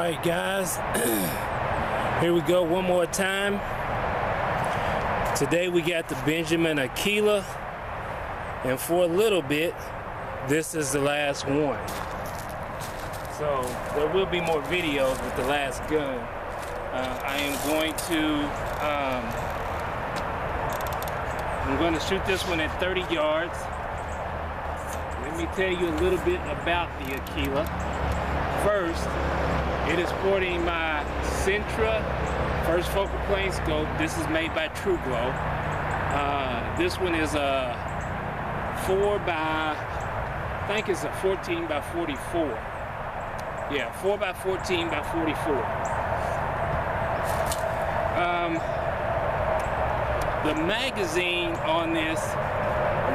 Alright guys, here we go one more time. Today we got the Benjamin Akela, and for a little bit this is the last one. So there will be more videos with the last gun. I am going to shoot this one at 30 yards. Let me tell you a little bit about the Akela. First, it is sporting my Centra first focal plane scope. This is made by True Glow. This one is a 4 by, I think it's a 14 by 44. Yeah, 4 by 14 by 44. The magazine on this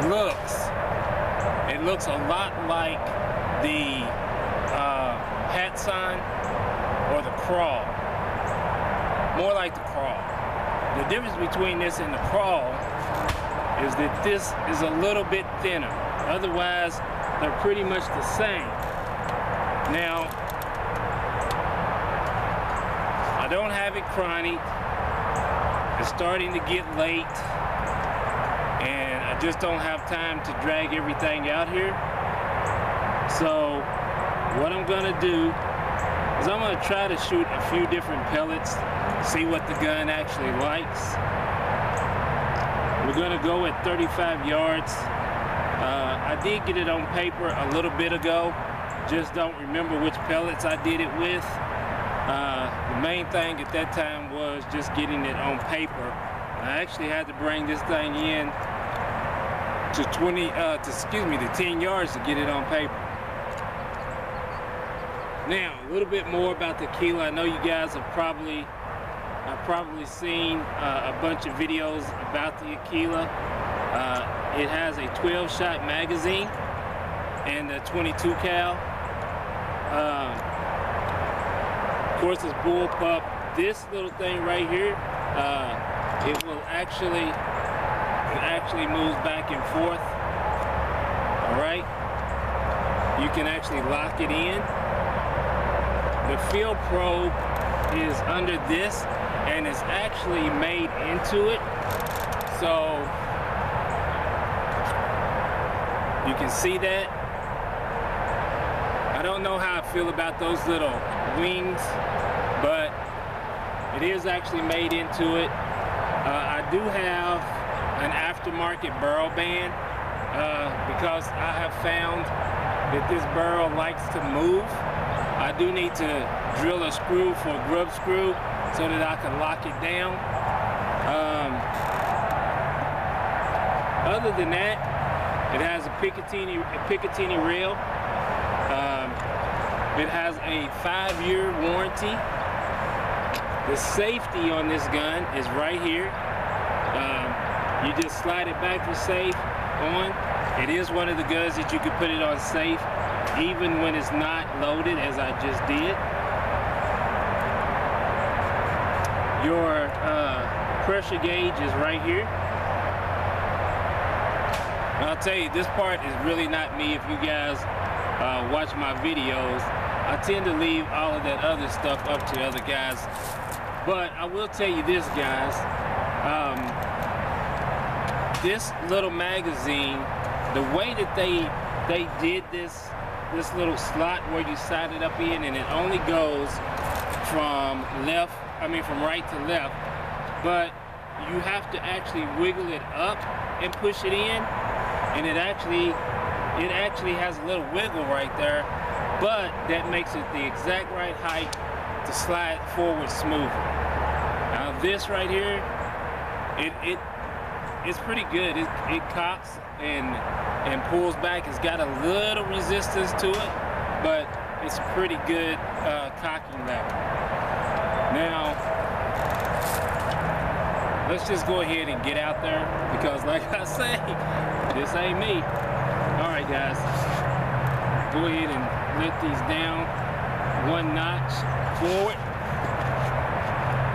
looks a lot like the hat sign or the crawl. More like the crawl. The difference between this and the crawl is that this is a little bit thinner. Otherwise, they're pretty much the same. Now, I don't have it chronic. It's starting to get late, and I just don't have time to drag everything out here. So what I'm gonna do is I'm gonna try to shoot a few different pellets, see what the gun actually likes. We're gonna go at 35 yards. I did get it on paper a little bit ago, just don't remember which pellets I did it with. The main thing at that time was just getting it on paper. I actually had to bring this thing in to 10 yards to get it on paper. Now, a little bit more about the Akela. I know you guys have probably seen a bunch of videos about the Akela. It has a 12-shot magazine and a 22 cal. Of course, it's bullpup. This little thing right here, it actually moves back and forth. All right, you can actually lock it in. The field probe is under this, and it's actually made into it. So you can see that. I don't know how I feel about those little wings, but it is actually made into it. I do have an aftermarket barrel band because I have found that this barrel likes to move. I do need to drill a screw for a grub screw so that I can lock it down. Other than that, it has a Picatinny rail. It has a 5-year warranty. The safety on this gun is right here. You just slide it back for safe on. It is one of the guns that you can put it on safe even when it's not loaded, as I just did. Your pressure gauge is right here. And I'll tell you, this part is really not me. If you guys watch my videos, I tend to leave all of that other stuff up to other guys. But I will tell you this, guys. This little magazine, the way that they did this little slot where you slide it up in, and it only goes from right to left, but you have to actually wiggle it up and push it in, and it actually has a little wiggle right there, but that makes it the exact right height to slide forward smoothly. Now this right here, it's pretty good. It cocks and pulls back. It's got a little resistance to it, but it's pretty good cocking level. Now, let's just go ahead and get out there, because like I say, this ain't me. All right, guys, go ahead and let these down 1 notch forward,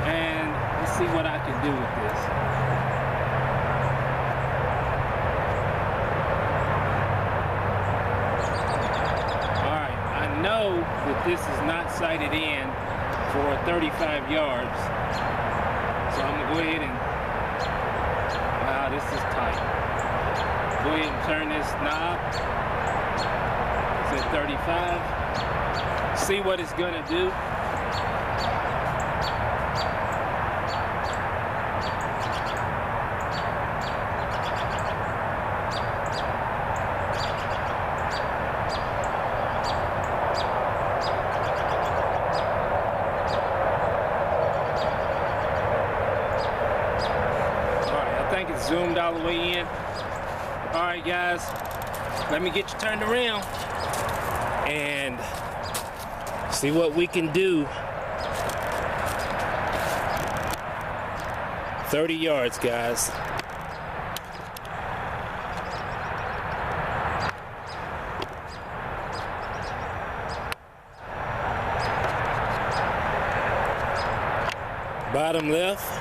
and let's see what I can do with this. that this is not sighted in for 35 yards. So I'm gonna go ahead and, wow, this is tight. Go ahead and turn this knob. It's at 35. See what it's gonna do. Zoomed all the way in. All right, guys, let me get you turned around and see what we can do. 30 yards, guys. Bottom left.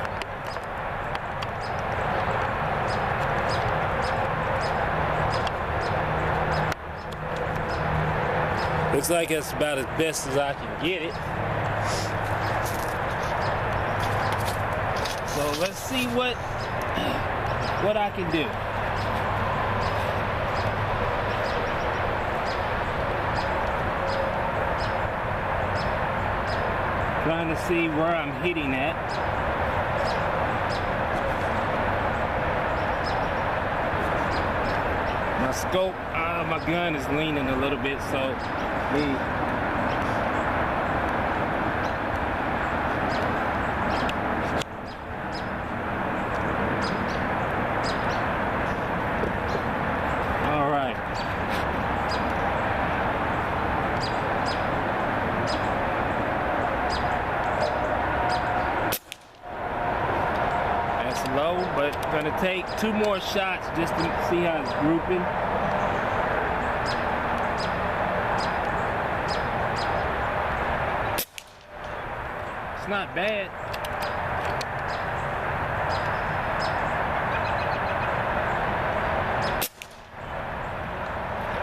Looks like it's about as best as I can get it. So let's see what I can do. Trying to see where I'm hitting at. My scope, my gun is leaning a little bit, so all right. That's low, but gonna take 2 more shots just to see how it's grouping. Not bad.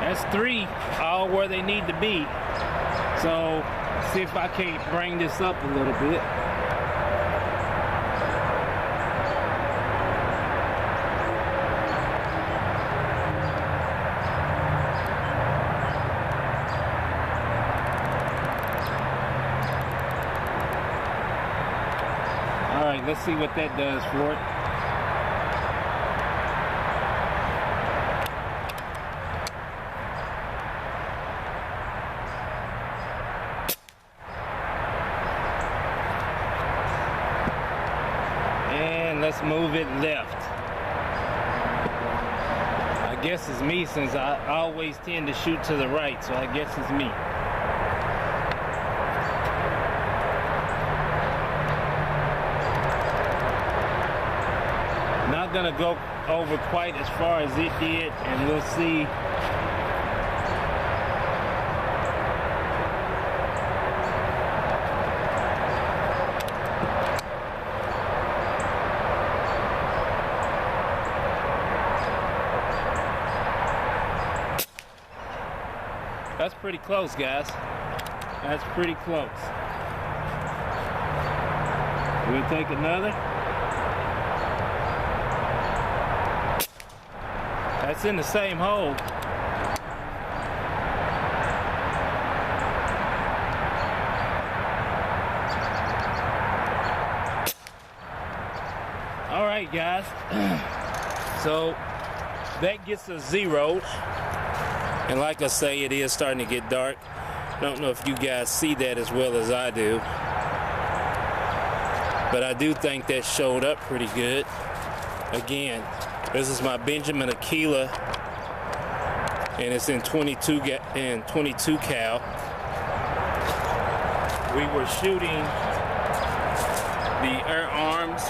That's 3, all where they need to be. So, see if I can't bring this up a little bit. Let's see what that does for it. And let's move it left. I guess it's me, since I always tend to shoot to the right, so I guess it's me. Gonna go over quite as far as it did, and we'll see. That's pretty close, guys. That's pretty close. We'll take another. That's in the same hole. All right, guys. So that gets us 0. And like I say, it is starting to get dark. I don't know if you guys see that as well as I do. But I do think that showed up pretty good. Again, this is my Benjamin Akela, and it's in 22 cal. We were shooting the Air Arms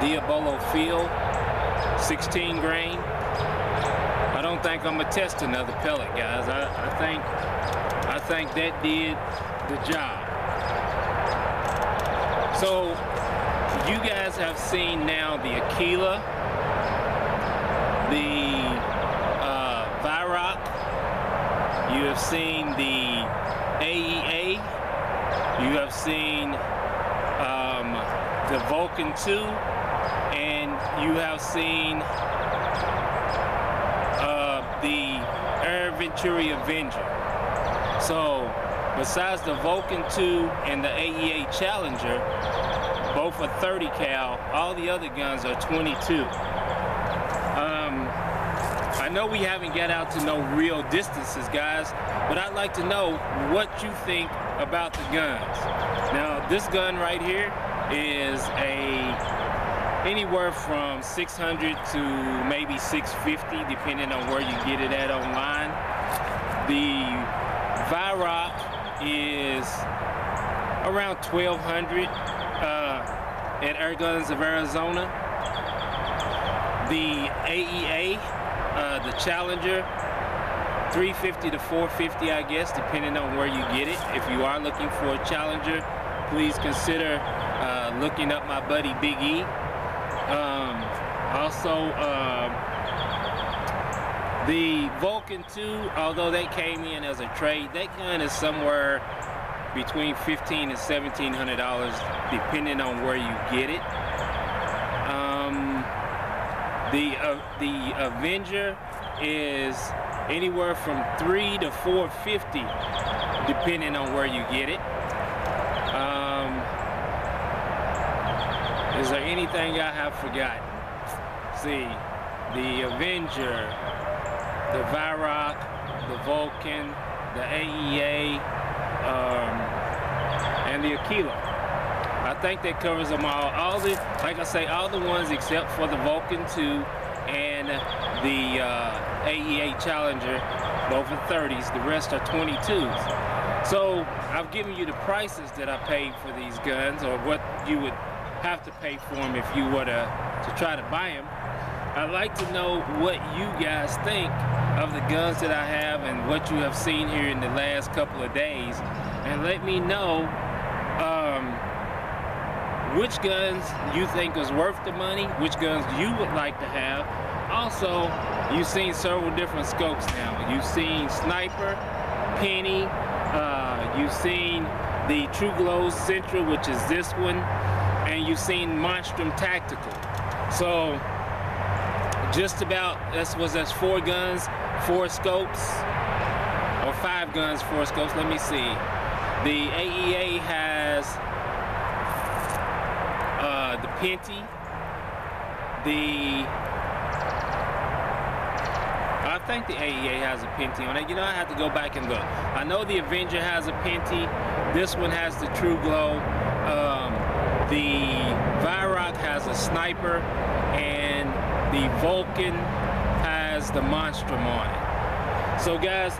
Diabolo Field 16 grain. I don't think I'm gonna test another pellet, guys. I think that did the job. So you guys have seen now the Akela, the Virock. You have seen the you have seen the Vulcan 2, and you have seen the Air Venturi Avenger. So besides the Vulcan 2 and the AEA Challenger, both are 30 cal, all the other guns are 22. I know we haven't got out to no real distances, guys, but I'd like to know what you think about the guns. Now, this gun right here is anywhere from 600 to maybe 650, depending on where you get it at online. The Vyrock is around 1200 at Airguns of Arizona. The AEA, the Challenger, 350 to 450, I guess, depending on where you get it. If you are looking for a Challenger, please consider looking up my buddy Big E. Also, the Vulcan 2, although they came in as a trade, that gun is somewhere between $1,500 and $1,700, depending on where you get it. The Avenger is anywhere from $300 to $450, depending on where you get it. Is there anything I have forgotten? See, the Avenger, the Vyrock, the Vulcan, the AEA, and the Akela. I think that covers them all. All the, like I say, all the ones except for the Vulcan 2 and the AEA Challenger, both are 30s. The rest are 22s. So I've given you the prices that I paid for these guns, or what you would have to pay for them if you were to try to buy them. I'd like to know what you guys think of the guns that I have and what you have seen here in the last couple of days, and let me know which guns you think is worth the money, which guns you would like to have. Also, you've seen several different scopes now. You've seen Sniper, Penny, you've seen the True Glow Central, which is this one, and you've seen Monstrum Tactical. So just about, that's 4 guns, 4 scopes, or 5 guns, 4 scopes. Let me see. The AEA has the Penty, I think the AEA has a Penty on it. You know, I have to go back and look. I know the Avenger has a Penty. This one has the True Glow. The Vyrock has a Sniper, and the Vulcan has the Monstrum on it. So guys,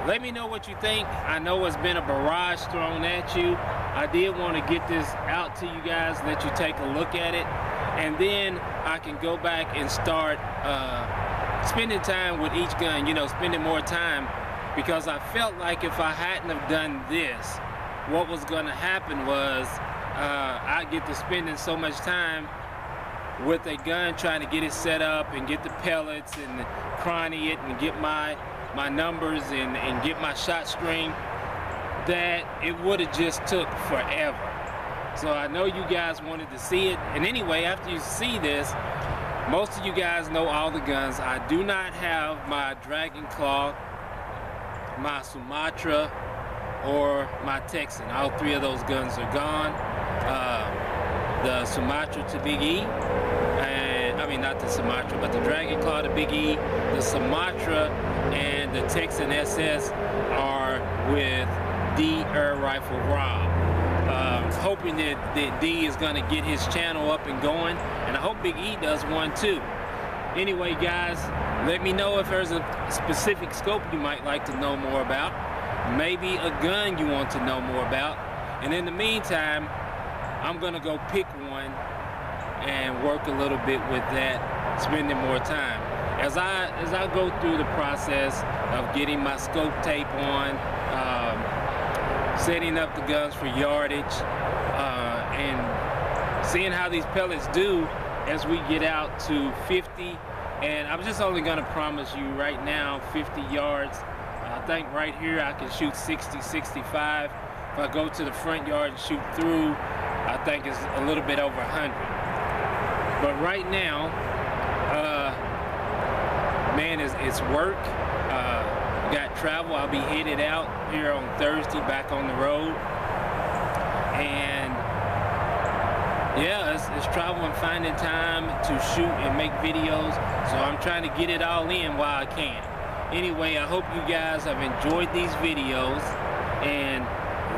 let me know what you think. I know it's been a barrage thrown at you. I did want to get this out to you guys, let you take a look at it, and then I can go back and start spending time with each gun, you know, spending more time, because I felt like if I hadn't have done this, what was going to happen was I get to spending so much time with a gun trying to get it set up and get the pellets and chrony it and get my numbers and get my shot string, that it would have just took forever. So I know you guys wanted to see it, and anyway, after you see this, most of you guys know all the guns. I do not have my Dragon Claw, my Sumatra, or my Texan. All 3 of those guns are gone. The Sumatra to Big E, and I mean not the Sumatra, but the Dragon Claw to Big E, the Sumatra and the Texan SS are with D Air Rifle Rob. Hoping that D is going to get his channel up and going, and I hope Big E does one too. Anyway guys, let me know if there's a specific scope you might like to know more about, maybe a gun you want to know more about, and in the meantime I'm gonna go pick one and work a little bit with that, spending more time as I go through the process of getting my scope tape on, setting up the guns for yardage, and seeing how these pellets do as we get out to 50. And I'm just only going to promise you right now 50 yards. I think right here I can shoot 60, 65. If I go to the front yard and shoot through, I think it's a little bit over 100. But right now, man, it's work. Got travel. I'll be headed out here on Thursday, back on the road. And yeah, it's travel and finding time to shoot and make videos. So I'm trying to get it all in while I can. Anyway, I hope you guys have enjoyed these videos, and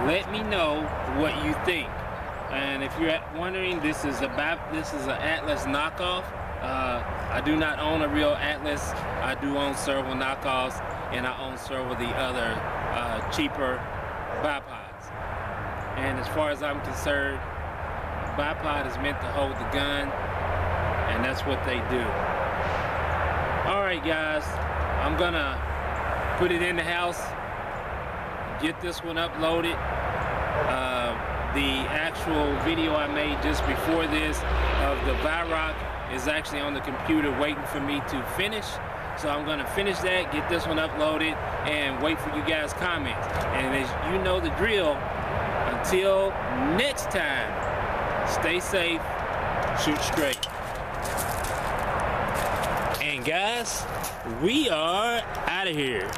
let me know what you think. And if you're wondering, this is an Atlas knockoff. I do not own a real Atlas. I do own several knockoffs, and I own several of the other cheaper bipods. And as far as I'm concerned, a bipod is meant to hold the gun, and that's what they do. Alright guys, I'm gonna put it in the house, get this one uploaded. The actual video I made just before this of the Vyrock is actually on the computer waiting for me to finish. So I'm gonna finish that, get this one uploaded, and wait for you guys' comments. And as you know the drill, until next time, stay safe, shoot straight. And guys, we are out of here.